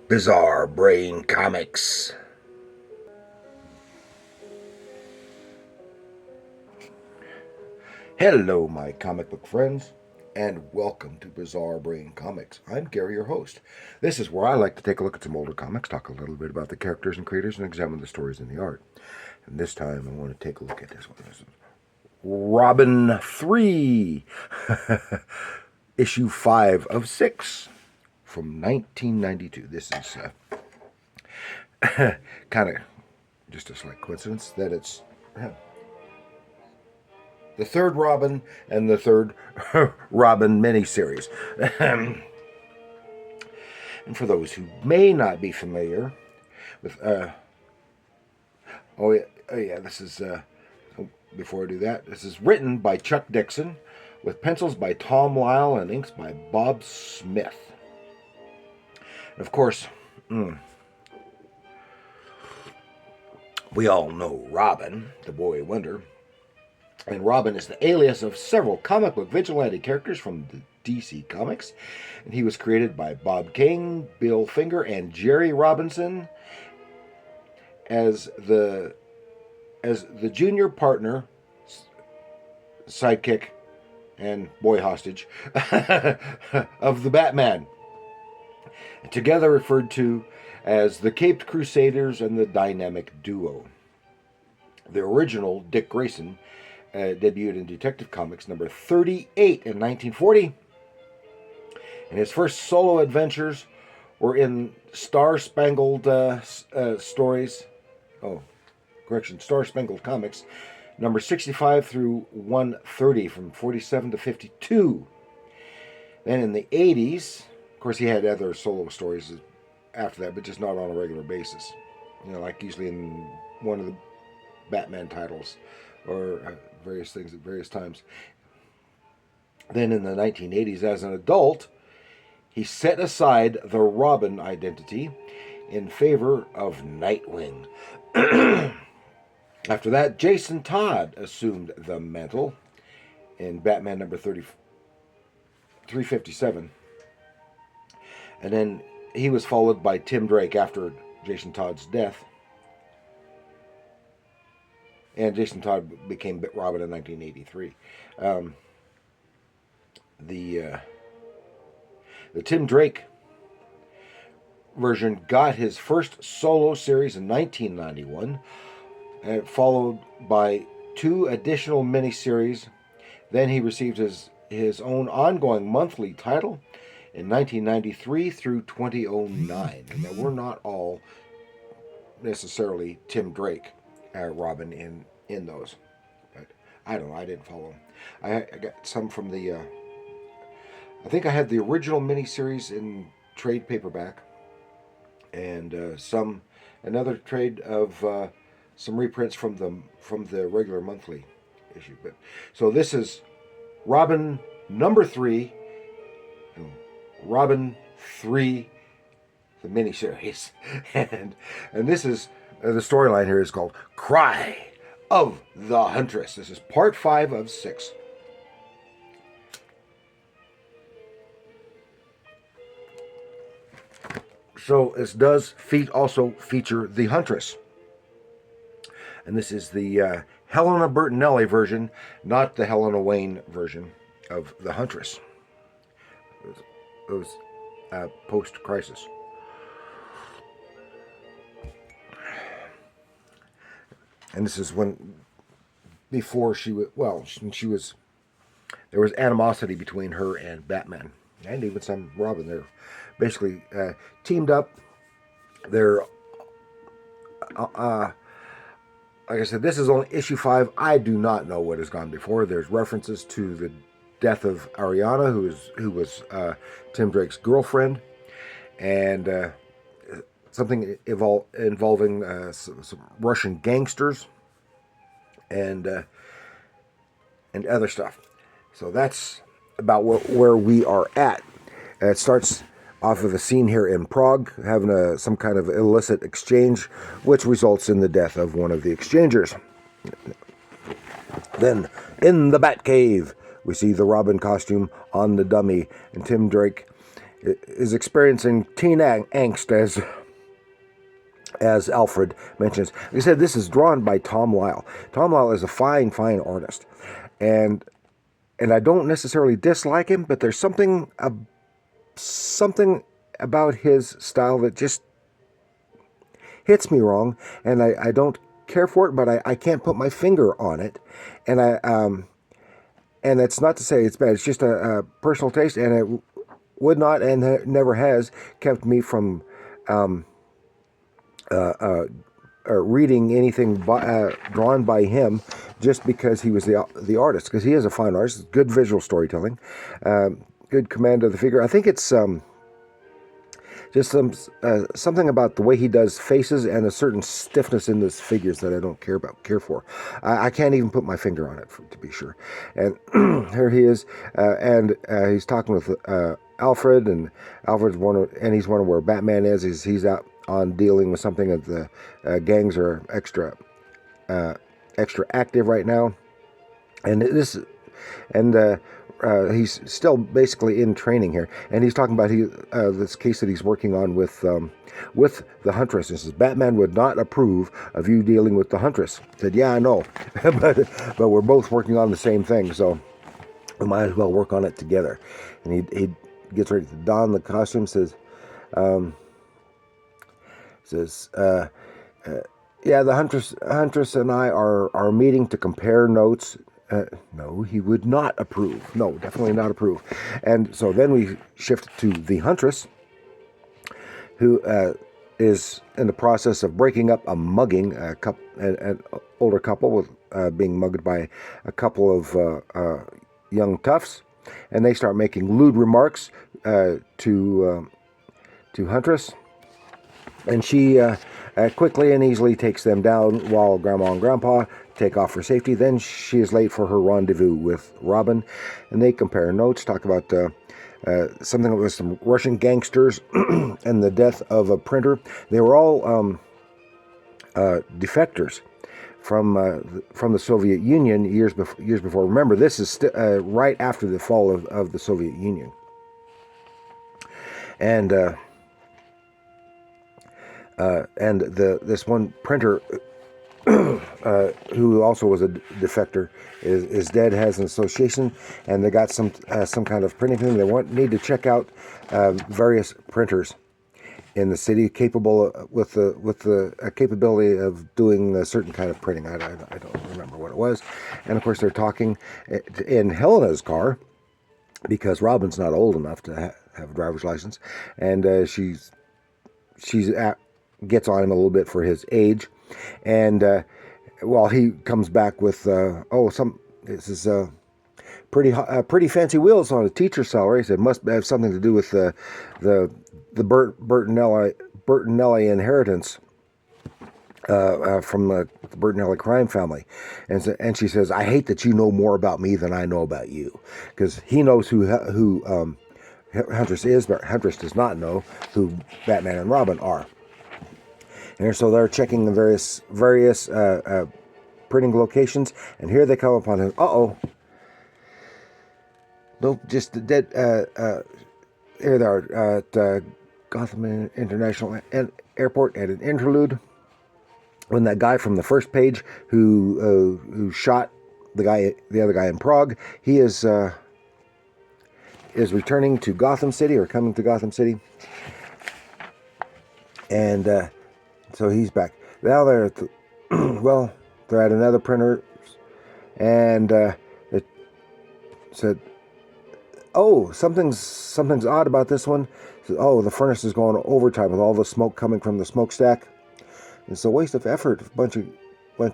Bizarre Brain Comics. Hello, my comic book friends, and welcome to Bizarre Brain Comics. I'm Gary, your host. This is where I like to take a look at some older comics, talk a little bit about the characters and creators, and examine the stories and the art. And this time I want to take a look at this one. This is Robin 3, issue 5 of 6 from 1992. This is kind of just a slight coincidence that it's the third Robin and the third Robin miniseries. And for those who may not be familiar with, this is, before I do that, this is written by Chuck Dixon with pencils by Tom Lyle and inks by Bob Smith. And of course, we all know Robin, the boy wonder. And Robin is the alias of several comic book vigilante characters from the DC Comics. And he was created by Bob Kane, Bill Finger, and Jerry Robinson as the junior partner, sidekick, and boy hostage of the Batman. Together referred to as the Caped Crusaders and the Dynamic Duo. The original Dick Grayson debuted in Detective Comics number 38 in 1940. And his first solo adventures were in Star Spangled Star Spangled Comics number 65 through 130 from 47 to 52. Then in the 80s, of course, he had other solo stories after that, but just not on a regular basis. Like usually in one of the Batman titles or various things at various times. Then in the 1980s, as an adult, he set aside the Robin identity in favor of Nightwing. After that, Jason Todd assumed the mantle in Batman number 357. And then he was followed by Tim Drake after Jason Todd's death. And Jason Todd became Robin in 1983. The Tim Drake version got his first solo series in 1991, followed by 2 additional miniseries. Then he received his own ongoing monthly title in 1993 through 2009. And they were not all necessarily Tim Drake Robin in those, but I don't know. I didn't follow them. I got some from the. I think I had the original miniseries in trade paperback, and another trade of some reprints from the regular monthly issue. But so this is Robin number 3, Robin 3, the miniseries, and this is. The storyline here is called Cry of the Huntress. This is part 5 of 6. So this does also feature the Huntress. And this is the Helena Bertinelli version, not the Helena Wayne version of the Huntress. It was post-crisis. And this is before she was, there was animosity between her and Batman, and even some Robin. They're basically teamed up. They're, like I said, this is only issue 5. I do not know what has gone before. There's references to the death of Ariana, who was Tim Drake's girlfriend, and something involving some Russian gangsters and other stuff. So that's about where we are at. It starts off of a scene here in Prague, having some kind of illicit exchange, which results in the death of one of the exchangers. Then, in the Batcave, we see the Robin costume on the dummy, and Tim Drake is experiencing teen angst, as Alfred mentions. He said this is drawn by Tom Lyle. Tom Lyle is a fine artist, and I don't necessarily dislike him, but there's something about his style that just hits me wrong, and I don't care for it, but I can't put my finger on it, and and it's not to say it's bad. It's just a personal taste, and it would not and never has kept me from reading anything drawn by him, just because he was the artist, because he is a fine artist. Good visual storytelling, good command of the figure. I think it's just something about the way he does faces and a certain stiffness in his figures that I don't care for. I can't even put my finger on it, to be sure. And here he is, and he's talking with Alfred, and Alfred's he's wondering where Batman is. He's out on dealing with something that the gangs are extra active right now, and he's still basically in training here, and he's talking about this case that he's working on with the Huntress. He says Batman would not approve of you dealing with the Huntress. I said, yeah, I know, but we're both working on the same thing, so we might as well work on it together. And he gets ready to don the costume. Yeah, the Huntress and I are meeting to compare notes. No, he would not approve. No, definitely not approve. And so then we shift to the Huntress, who is in the process of breaking up a mugging. An older couple with being mugged by a couple of young toughs, and they start making lewd remarks to Huntress. And she quickly and easily takes them down while Grandma and Grandpa take off for safety. Then she is late for her rendezvous with Robin, and they compare notes, talk about something with some Russian gangsters and the death of a printer. They were all defectors from the Soviet Union years before. Remember, this is right after the fall of the Soviet Union. And this one printer who also was a defector is dead, has an association, and they got some kind of printing thing. They need to check out various printers in the city capable with the capability of doing a certain kind of printing. I don't remember what it was. And of course they're talking in Helena's car, because Robin's not old enough to have a driver's license, and she's gets on him a little bit for his age, and while he comes back with this is pretty fancy wheels on a teacher's salary. He said must have something to do with the Bertinelli inheritance from the Bertinelli crime family, and she says, I hate that you know more about me than I know about you, because he knows who Huntress is, but Huntress does not know who Batman and Robin are. And so they're checking the various printing locations, and here they come upon him. Nope, just the dead. Here they are at Gotham International Airport at an interlude, when that guy from the first page who shot the other guy in Prague, he is returning to Gotham City, or coming to Gotham City, and so he's back. Now they're at they're at another printer, and it said, "Oh, something's odd about this one." It said, "Oh, the furnace is going overtime with all the smoke coming from the smokestack. It's a waste of effort. A bunch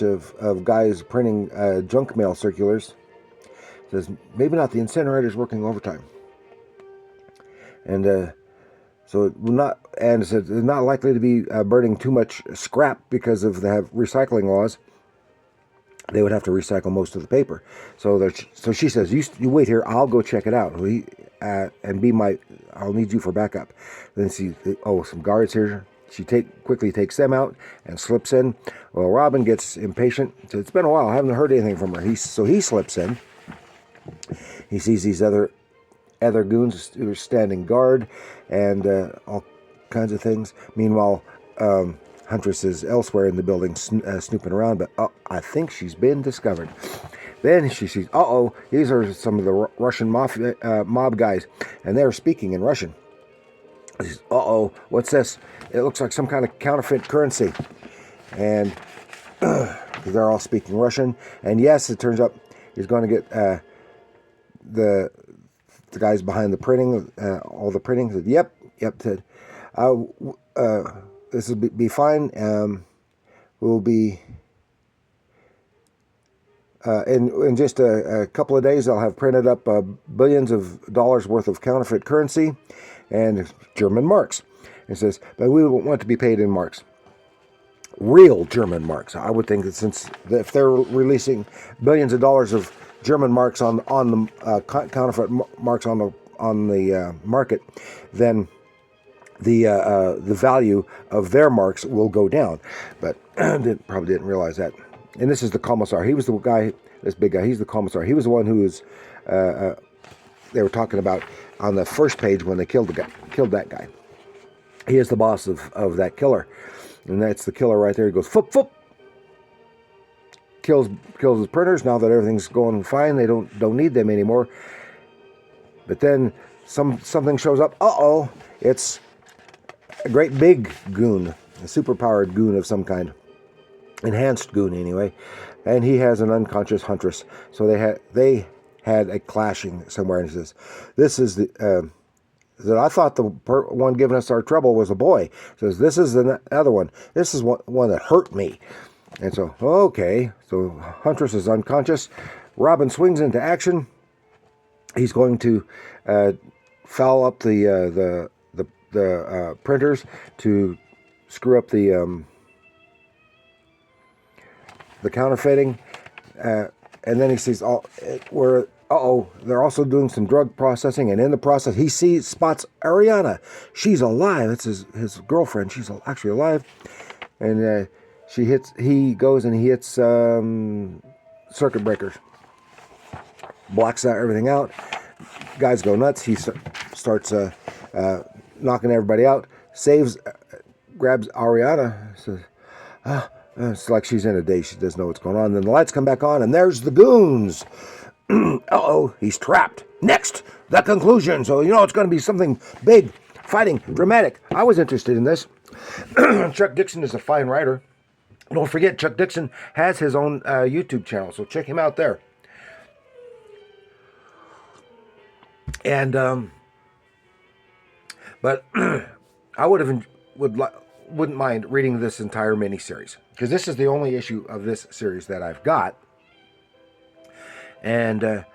of guys printing junk mail circulars." It says maybe not. The incinerator's working overtime, and so it will not. And it says it's not likely to be burning too much scrap because of the recycling laws. They would have to recycle most of the paper. So she says, "You wait here. I'll go check it out. I'll need you for backup." Then some guards here. She quickly takes them out and slips in. Well, Robin gets impatient. So it's been a while. I haven't heard anything from her. He slips in. He sees these other other goons who are standing guard, and all kinds of things. Meanwhile, Huntress is elsewhere in the building snooping around, but I think she's been discovered. Then she sees, these are some of the Russian mob guys, and they're speaking in Russian. She says, what's this? It looks like some kind of counterfeit currency. And they're all speaking Russian. And yes, it turns out he's going to get the guys behind the printing, all the printing. Said, yep. Said, this will be fine. We'll be in just a couple of days. I'll have printed up billions of dollars worth of counterfeit currency and German marks. It says, but we want to be paid in marks. Real German marks. I would think that since if they're releasing billions of dollars of German marks on the counterfeit marks on the market, then the value of their marks will go down. But probably didn't realize that. And this is the commissar. He was the guy, this big guy. He's the commissar. He was the one who was they were talking about on the first page when they killed that guy. He is the boss of that killer. And that's the killer right there. He goes, foop, foop. Kills his printers. Now that everything's going fine, they don't need them anymore. But then something shows up. It's a great big goon, a superpowered goon of some kind. Enhanced goon, anyway. And he has an unconscious Huntress. So they had a clashing somewhere. And he says, this is the... that I thought the one giving us our trouble was a boy. Says, this is the other one. This is one that hurt me. And so, okay. So Huntress is unconscious. Robin swings into action. He's going to foul up the printers to screw up the counterfeiting. And then he sees they're also doing some drug processing, and in the process, he spots Ariana. She's alive. It's his girlfriend. She's actually alive, and he goes and he hits circuit breakers, blocks everything out. Guys go nuts. He starts knocking everybody out. Grabs Ariana. Says, it's like she's in a daze. She doesn't know what's going on. Then the lights come back on, and there's the goons. He's trapped. Next, the conclusion. So, it's going to be something big, fighting, dramatic. I was interested in this. Chuck Dixon is a fine writer. Don't forget, Chuck Dixon has his own YouTube channel, so check him out there. And, but I wouldn't mind reading this entire miniseries, because this is the only issue of this series that I've got. And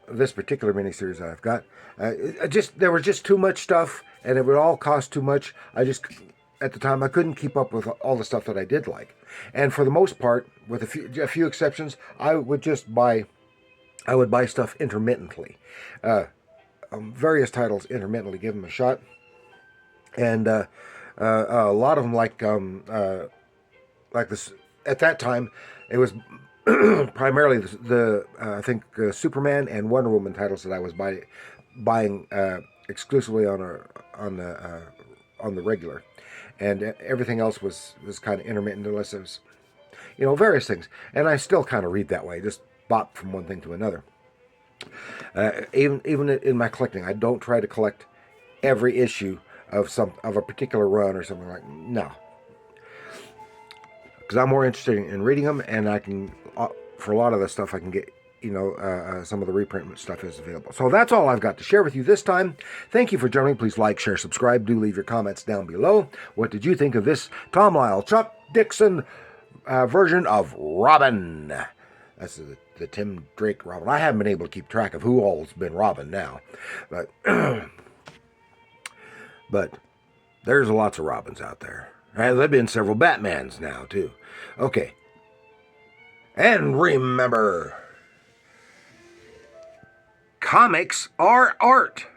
this particular miniseries I've got, there was just too much stuff, and it would all cost too much. At the time, I couldn't keep up with all the stuff that I did like. And for the most part, with a few exceptions, I would buy stuff intermittently, various titles intermittently, give them a shot. And a lot of them, like this at that time, it was primarily I think Superman and Wonder Woman titles that I was buying exclusively on the regular, and everything else was kind of intermittent, unless it was various things. And I still kind of read that way, just bop from one thing to another. Even in my collecting, I don't try to collect every issue of a particular run or something like. No. Because I'm more interested in reading them, and I can, for a lot of the stuff, I can get, some of the reprint stuff is available. So that's all I've got to share with you this time. Thank you for joining. Please like, share, subscribe. Do leave your comments down below. What did you think of this Tom Lyle, Chuck Dixon version of Robin? That's the Tim Drake Robin. I haven't been able to keep track of who all's been Robin now, but but there's lots of Robins out there. There have been several Batmans now, too. Okay. And remember, comics are art.